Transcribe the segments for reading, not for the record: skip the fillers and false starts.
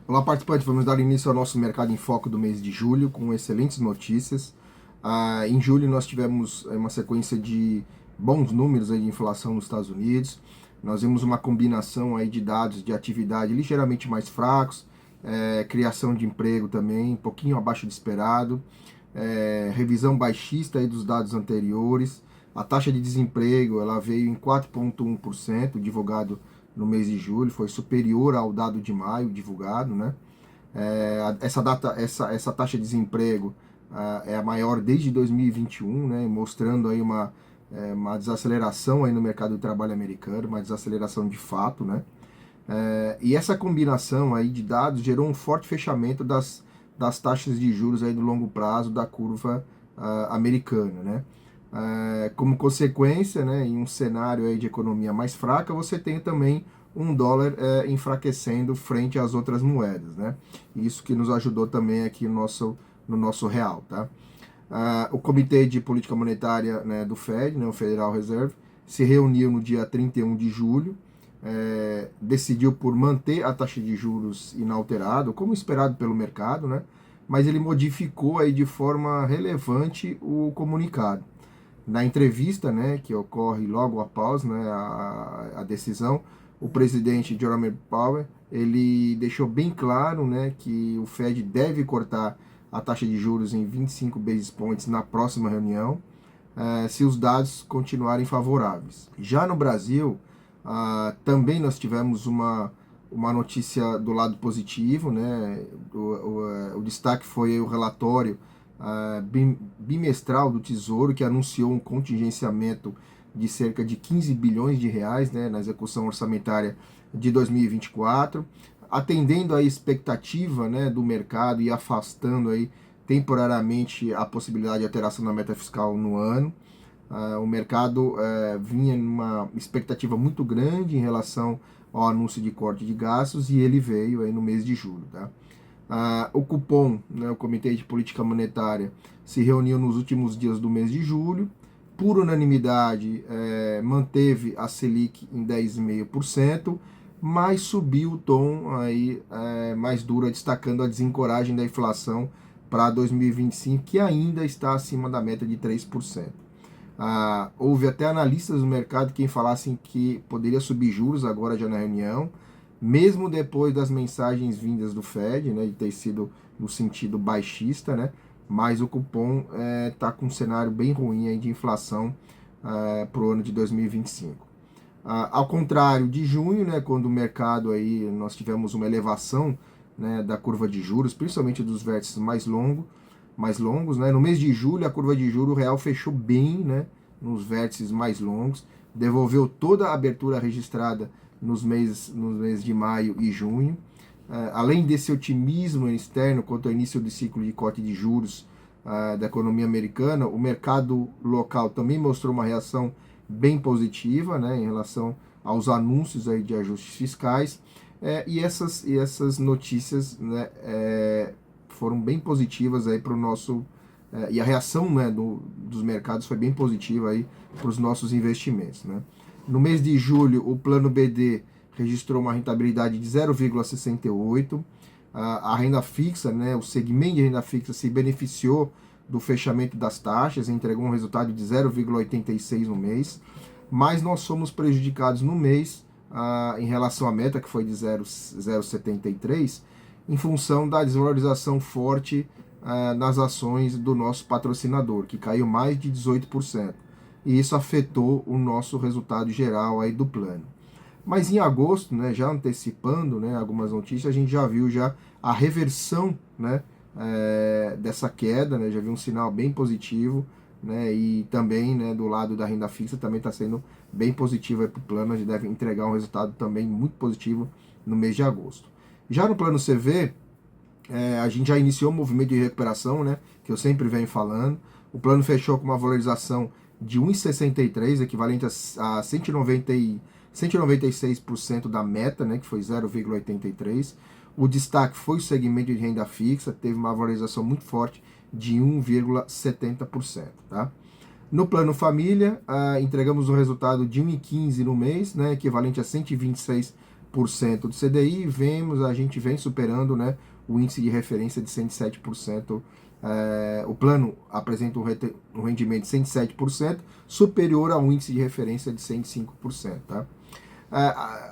Olá, participantes. Vamos dar início ao nosso Mercado em Foco do mês de julho com excelentes notícias. Em julho nós tivemos uma sequência de bons números aí de inflação nos Estados Unidos. Nós vimos uma combinação aí de dados de atividade ligeiramente mais fracos, criação de emprego também um pouquinho abaixo do esperado, revisão baixista aí dos dados anteriores. A taxa de desemprego ela veio em 4,1%, divulgado no mês de julho, foi superior ao dado de maio divulgado, né? Essa taxa de desemprego é a maior desde 2021, né? Mostrando aí uma desaceleração aí no mercado de trabalho americano, uma desaceleração de fato, né? E essa combinação aí de dados gerou um forte fechamento das taxas de juros aí no longo prazo da curva americana, né? Como consequência, né, em um cenário aí de economia mais fraca, você tem também um dólar enfraquecendo frente às outras moedas, né? Isso que nos ajudou também aqui no nosso real, tá? O Comitê de Política Monetária, né, do Fed, né, o Federal Reserve, se reuniu no dia 31 de julho, decidiu por manter a taxa de juros inalterada, como esperado pelo mercado, né? Mas ele modificou aí de forma relevante o comunicado. Na entrevista, né, que ocorre logo após, né, a decisão, o presidente Jerome Powell ele deixou bem claro, né, que o Fed deve cortar a taxa de juros em 25 basis points na próxima reunião, se os dados continuarem favoráveis. Já no Brasil, também nós tivemos uma notícia do lado positivo, né, o destaque foi o relatório bimestral do Tesouro, que anunciou um contingenciamento de cerca de 15 bilhões de reais, né, na execução orçamentária de 2024, atendendo à expectativa, né, do mercado e afastando aí temporariamente a possibilidade de alteração da meta fiscal no ano. O mercado vinha numa expectativa muito grande em relação ao anúncio de corte de gastos e ele veio aí no mês de julho, tá? O Copom, né, o Comitê de Política Monetária, se reuniu nos últimos dias do mês de julho. Por unanimidade, manteve a Selic em 10,5%, mas subiu o tom aí, mais duro, destacando a desencoragem da inflação para 2025, que ainda está acima da meta de 3%. Houve até analistas do mercado que falassem que poderia subir juros agora já na reunião, mesmo depois das mensagens vindas do Fed, né, de ter sido no sentido baixista, né, mas o cupom está com um cenário bem ruim aí de inflação para o ano de 2025. Ao contrário de junho, né, quando o mercado aí nós tivemos uma elevação, né, da curva de juros, principalmente dos vértices mais longos, né, no mês de julho a curva de juros real fechou bem, né, nos vértices mais longos, devolveu toda a abertura registrada nos meses de maio e junho. Além desse otimismo externo quanto ao início do ciclo de corte de juros da economia americana, o mercado local também mostrou uma reação bem positiva, né, em relação aos anúncios aí de ajustes fiscais, e essas notícias, né, foram bem positivas aí para o nosso e a reação, né, dos mercados foi bem positiva aí para os nossos investimentos, né? No mês de julho, o plano BD registrou uma rentabilidade de 0,68. A renda fixa, né, o segmento de renda fixa se beneficiou do fechamento das taxas, entregou um resultado de 0,86 no mês, mas nós somos prejudicados no mês em relação à meta, que foi de 0,73, em função da desvalorização forte nas ações do nosso patrocinador, que caiu mais de 18%. E isso afetou o nosso resultado geral aí do plano. Mas em agosto, né, já antecipando, né, algumas notícias, a gente já viu já a reversão, né, dessa queda, né, já viu um sinal bem positivo, né, e também, né, do lado da renda fixa também está sendo bem positivo para o plano, a gente deve entregar um resultado também muito positivo no mês de agosto. Já no plano CV, a gente já iniciou um movimento de recuperação, né, que eu sempre venho falando. O plano fechou com uma valorização de 1,63, equivalente a 196% da meta, né, que foi 0,83. O destaque foi o segmento de renda fixa, teve uma valorização muito forte de 1,70%. Tá? No plano família, entregamos um resultado de 1,15 no mês, né, equivalente a 126% do CDI, a gente vem superando, né, o índice de referência de 107%. O plano apresenta um rendimento de 107%, superior ao índice de referência de 105%. Tá?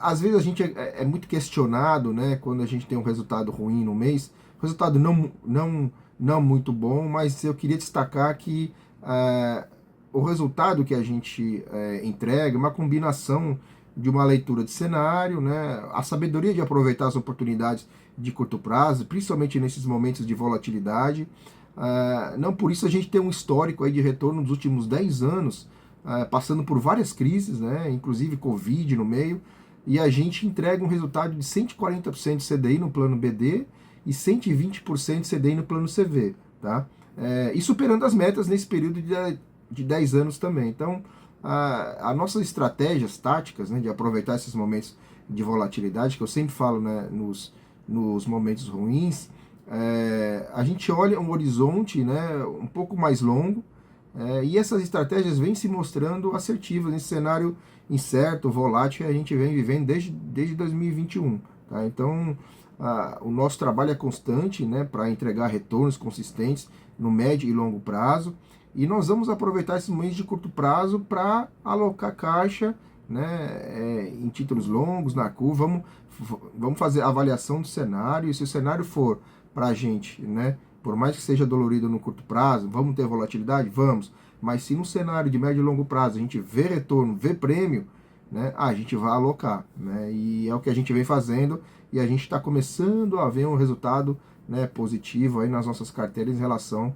Às vezes a gente é muito questionado, né, quando a gente tem um resultado ruim no mês, resultado não muito bom, mas eu queria destacar que o resultado que a gente entrega é uma combinação de uma leitura de cenário, né, a sabedoria de aproveitar as oportunidades de curto prazo, principalmente nesses momentos de volatilidade. Não por isso a gente tem um histórico aí de retorno nos últimos 10 anos, passando por várias crises, né, inclusive Covid no meio, e a gente entrega um resultado de 140% de CDI no plano BD e 120% de CDI no plano CV, tá? E superando as metas nesse período de 10 anos também. Então, as nossas estratégias táticas, né, de aproveitar esses momentos de volatilidade, que eu sempre falo, né, nos momentos ruins, a gente olha um horizonte, né, um pouco mais longo, e essas estratégias vêm se mostrando assertivas nesse cenário incerto, volátil que a gente vem vivendo desde 2021. Tá? Então, o nosso trabalho é constante, né, para entregar retornos consistentes no médio e longo prazo, e nós vamos aproveitar esses momentos de curto prazo para alocar caixa, né, em títulos longos, na curva. Vamos fazer a avaliação do cenário, e se o cenário for para a gente, né, por mais que seja dolorido no curto prazo, vamos ter volatilidade? Vamos. Mas se no cenário de médio e longo prazo a gente vê retorno, vê prêmio, né, a gente vai alocar. Né, e é o que a gente vem fazendo, e a gente está começando a ver um resultado, né, positivo aí nas nossas carteiras em relação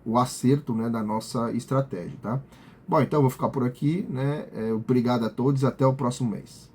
o acerto, né, da nossa estratégia. Tá? Bom, então eu vou ficar por aqui. Né, obrigado a todos, até o próximo mês.